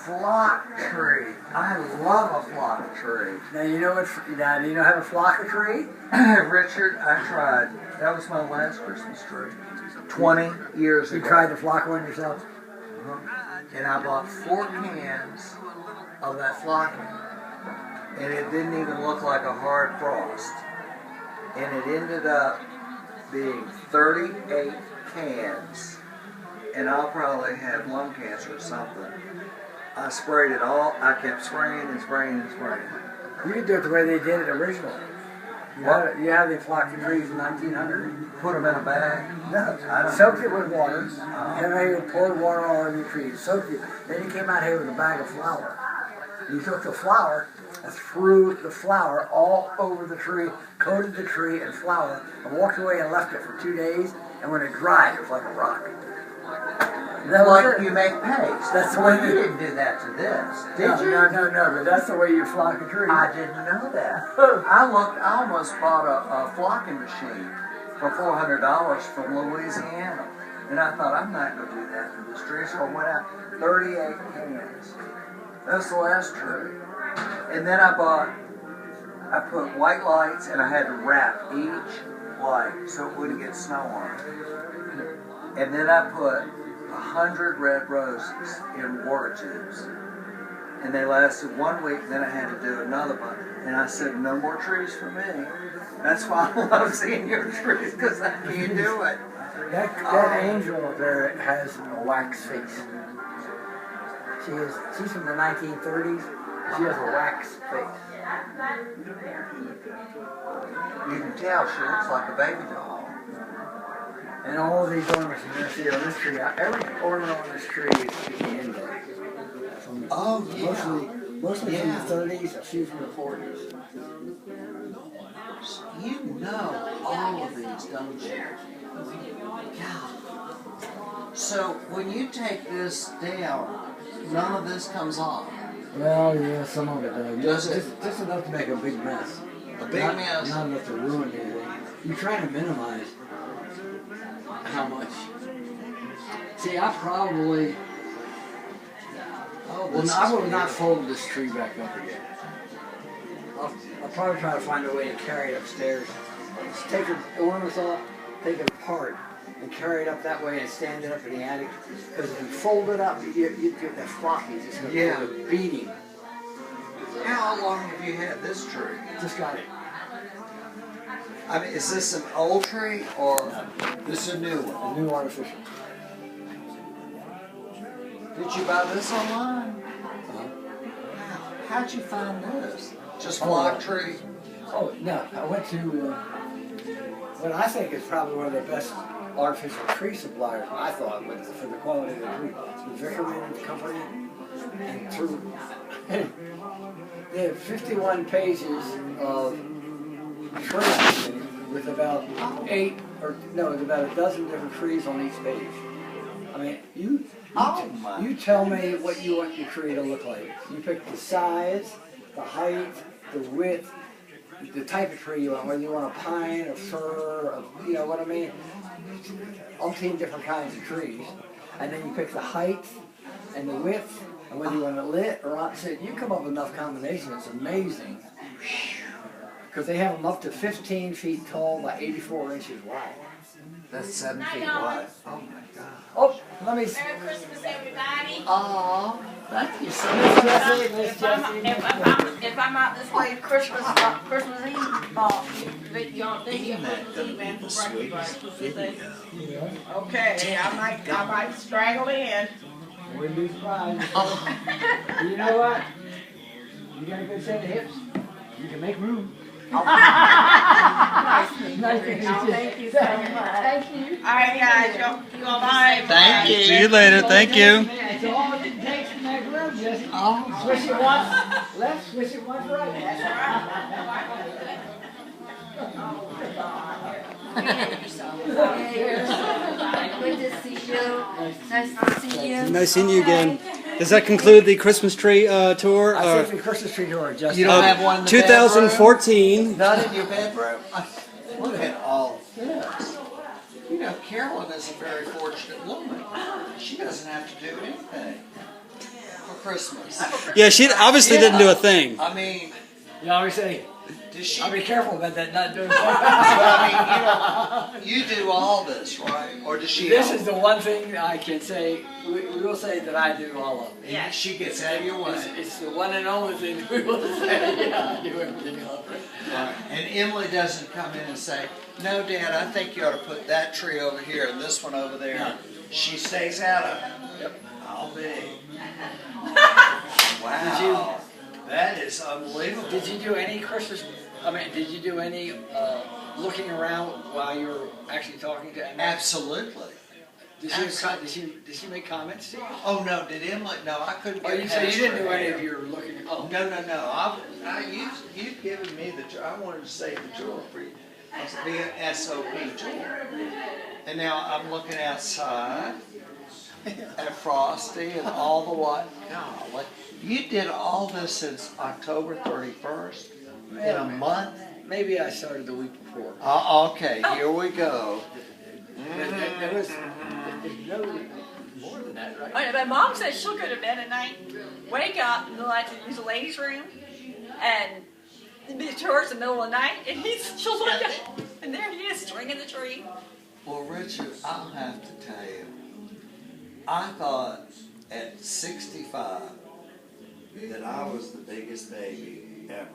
flock tree. I love a flock tree. Now you know what? Now do you know how to flock a tree? Richard, I tried. That was my last Christmas tree. 20 years ago. You tried to flock one yourself? And I bought 4 cans of that flocking. And it didn't even look like a hard frost. And it ended up being 38 cans. And I'll probably have lung cancer or something. I sprayed it all. I kept spraying and spraying and spraying. You can do it the way they did it originally. You have the flocking trees in 1900. Put them in a bag? No, soaked it with water, and then you poured water all over your trees. Soaked it. Then you came out here with a bag of flour. You took the flour and threw the flour all over the tree, coated the tree in flour, and walked away and left it for 2 days. And when it dried, it was like a rock. That like you make paste. That's the way you didn't do that to this, did you? No, but that's the way you flock a tree. I didn't know that. I almost bought a flocking machine for $400 from Louisiana. And I thought, I'm not going to do that to this tree. So I went out 38 cans. That's the last tree. And then I put white lights and I had to wrap each light so it wouldn't get snow on it. And then I put 100 red roses in water tubes. And they lasted 1 week, then I had to do another one. And I said, no more trees for me. That's why I love seeing your trees, because I can't do it. That angel up there has a wax face. She's from the 1930s. She has a wax face. You can tell she looks like a baby doll. And all of these ornaments you're going to see on this tree, every ornament on this tree is handmade. Mostly from the 30s, a few from the 40s. You know all of these, don't you? God. So when you take this down, none of this comes off. Well, yeah, some of it does. Does it? Just enough to make a big mess. A big mess? Not enough to ruin anything. You're trying to minimize how much. See, I probably... I will not fold this tree back up again. I'll probably try to find a way to carry it upstairs. Just take the ornaments off, take it apart, and carry it up that way and stand it up in the attic. Because if you fold it up, you get that floppy, just going to beating. How long have you had this tree? Just got it. I mean, is this an old tree or this is a new one? A new artificial. Did you buy this online? How'd you find this? Just flock tree? Oh, no. I went to what I think is probably one of the best artificial tree suppliers, I thought, for the quality of the tree. The Vickerman Company. And through, they have 51 pages of tree with about about a dozen different trees on each page. I mean, you tell me what you want your tree to look like. You pick the size, the height, the width, the type of tree you want, whether you want a pine, a fir, or, you know what I mean? Umpteen different kinds of trees. And then you pick the height and the width, and whether you want it lit or opposite. You come up with enough combinations, it's amazing. Because they have them up to 15 feet tall by 84 inches wide. That's 7 feet wide. Oh my God. Oh, let me see. Merry Christmas, everybody. Oh, thank you so much. If I'm out this way Christmas Eve, y'all think you put the tea man for breakfast. Okay, I might straggle in. Wouldn't be surprised. You know what? You got a good set of hips. You can make room. Nice to meet you. Thank you so much. Thank you. All right, guys. You all bye. Thank you. See you later. Thank you. That's all it takes to make room, Jesse. Switch it once left, switch it once right. That's Good to see you. Nice to see you. Nice seeing you again. Does that conclude the Christmas tree tour? I think the Christmas tree tour, Justin. You don't have one in the 2014. bedroom? Not in your bedroom? Look at all this. You know, Carolyn is a very fortunate woman. She doesn't have to do anything. For Christmas. Yeah, she obviously didn't do a thing. I mean, You always say, does she? I'll be careful about that not doing But I mean, you do all this, right? Or does she? This help? is the one thing I can say, we will say that I do all of it. Yeah, she gets out of your way. It's the one and only thing we will say, yeah, I do everything else. Right. And Emily doesn't come in and say, "No, Dad, I think you ought to put that tree over here and this one over there." No. She stays out of it. Yep. I'll be. Wow. That is unbelievable. Did you do any Christmas, did you do any looking around while you were actually talking to Emily? Absolutely. Did she make comments to you? Oh no, did Emily? No, I couldn't Oh, get you past said you didn't her do any hair. of your looking, oh. No. You've given me I wanted to save the jewel for you. Be an SOP jewel. And now I'm looking outside at Frosty and all the what. Golly, you did all this since October 31st in a month? Maybe I started the week before. Okay, here we go. There was no more than that, right? Oh, but Mom says she'll go to bed at night, wake up, and like to use the ladies' room, and be towards the middle of the night, and she'll look up, and there he is, stringing the tree. Well, Richard, I'll have to tell you, I thought at 65 that I was the biggest baby ever.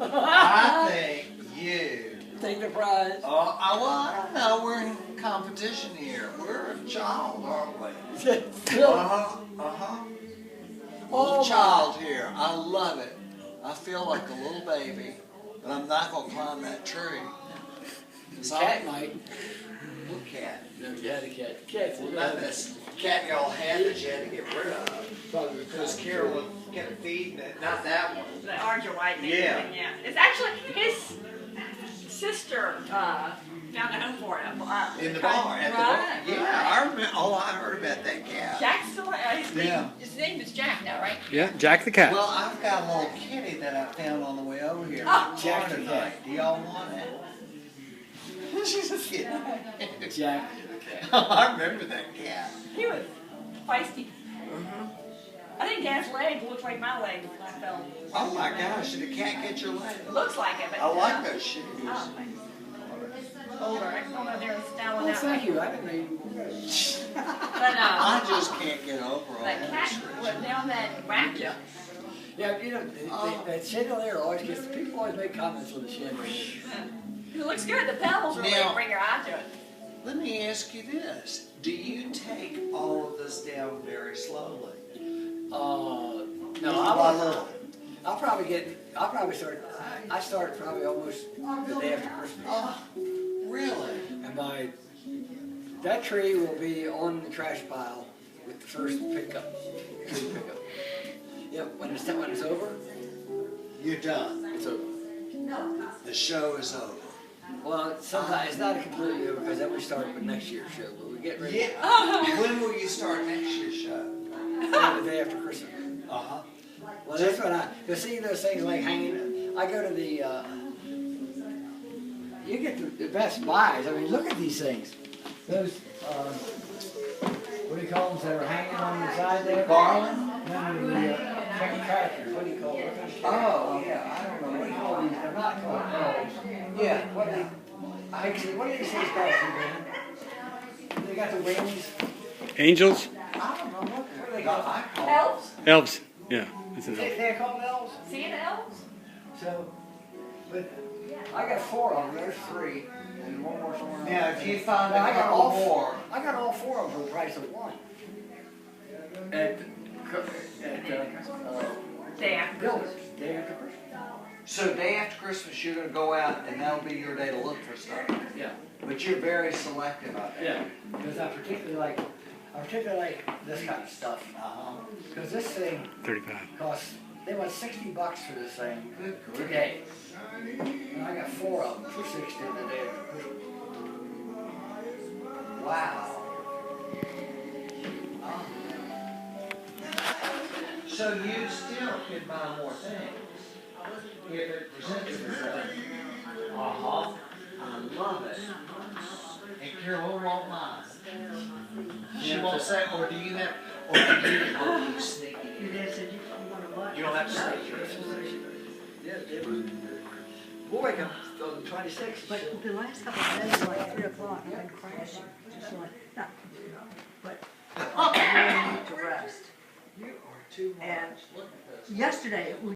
I think you. Take the prize. Well, I don't know. We're in competition here. We're a child, aren't we? Little Oh, child here. I love it. I feel like a little baby, but I'm not going to climb that tree. Cat might. What cat? No, you had a cat. Cat's Well, not this cat y'all had that you had to get rid of. Because Carolyn kept feeding it. Not that one. The orange and white thing. Yeah. Yeah. It's actually his sister found a home for him. In the bar. At the bar. Right. Yeah, I remember. Oh, I heard about that cat. Jack's still Yeah. his name is Jack now, right? Yeah, Jack the cat. Well, I've got a little kitty that I found on the way over here. Oh. Jack tonight. Do y'all want it? She's a kitty. Jack. I remember that cat. He was feisty. I think Dad's leg looked like my leg when I fell. Oh my gosh, did the cat get your leg? It looks like it, but I like those shoes. Oh, thanks. Older. I don't know they're styling Well, out. thank you. I didn't know you. But I just can't get over all that cat this. went down that whacked you. Yeah, you know, that chandelier always gets, people always make comments on the chandelier. It looks good. The petals really Now- bring your eye to it. Let me ask you this. Do you take all of this down very slowly? No, By little. I'll probably start, I start probably almost the day after Christmas. Oh, really? And that tree will be on the trash pile with the first pickup. Yep, when it's over, You're done. it's over. The show is over. Well, sometimes it's not completely over because then we start with next year's show, but we get ready Yeah. When will you start next year's show? the day after Christmas. Uh-huh. Well, that's what you see those things like hanging. I go to the, you get the Best Buys. I mean, look at these things. Those, what do you call them that are hanging on the side there? Garland? No, the tractors. What do you call them? Oh, yeah, I don't know. What do you call these? They're not called elves. Yeah. What do they? Actually, what do these things called? They got the wings. Angels? I don't know. What do they called? Elves? Elves. Yeah. This is elf. They're called elves. Santa elves? So, but I got 4 of them. There's 3, and one more somewhere. Now, if you find Well, a I got couple all more, I got all 4 of them for the price of one. At Day after Bill's Christmas. day after Christmas. so day after Christmas, you're going to go out and that'll be your day to look for stuff. Yeah. But you're very selective of it. Yeah. Because I particularly like this kind of stuff. Because this thing 35. costs, they want $60 for this thing Good grief. today. And I got 4 of them for 60 the day after Christmas. Wow. So you still could buy more things if it presents itself. Uh-huh. I love it. And Carol won't mind. She won't say, or do you sneak it? We'll wake up on the 26th. But the last couple of days, like 3 o'clock, I've been crashing, just like, not, but I really need to rest. You are too much. And yesterday,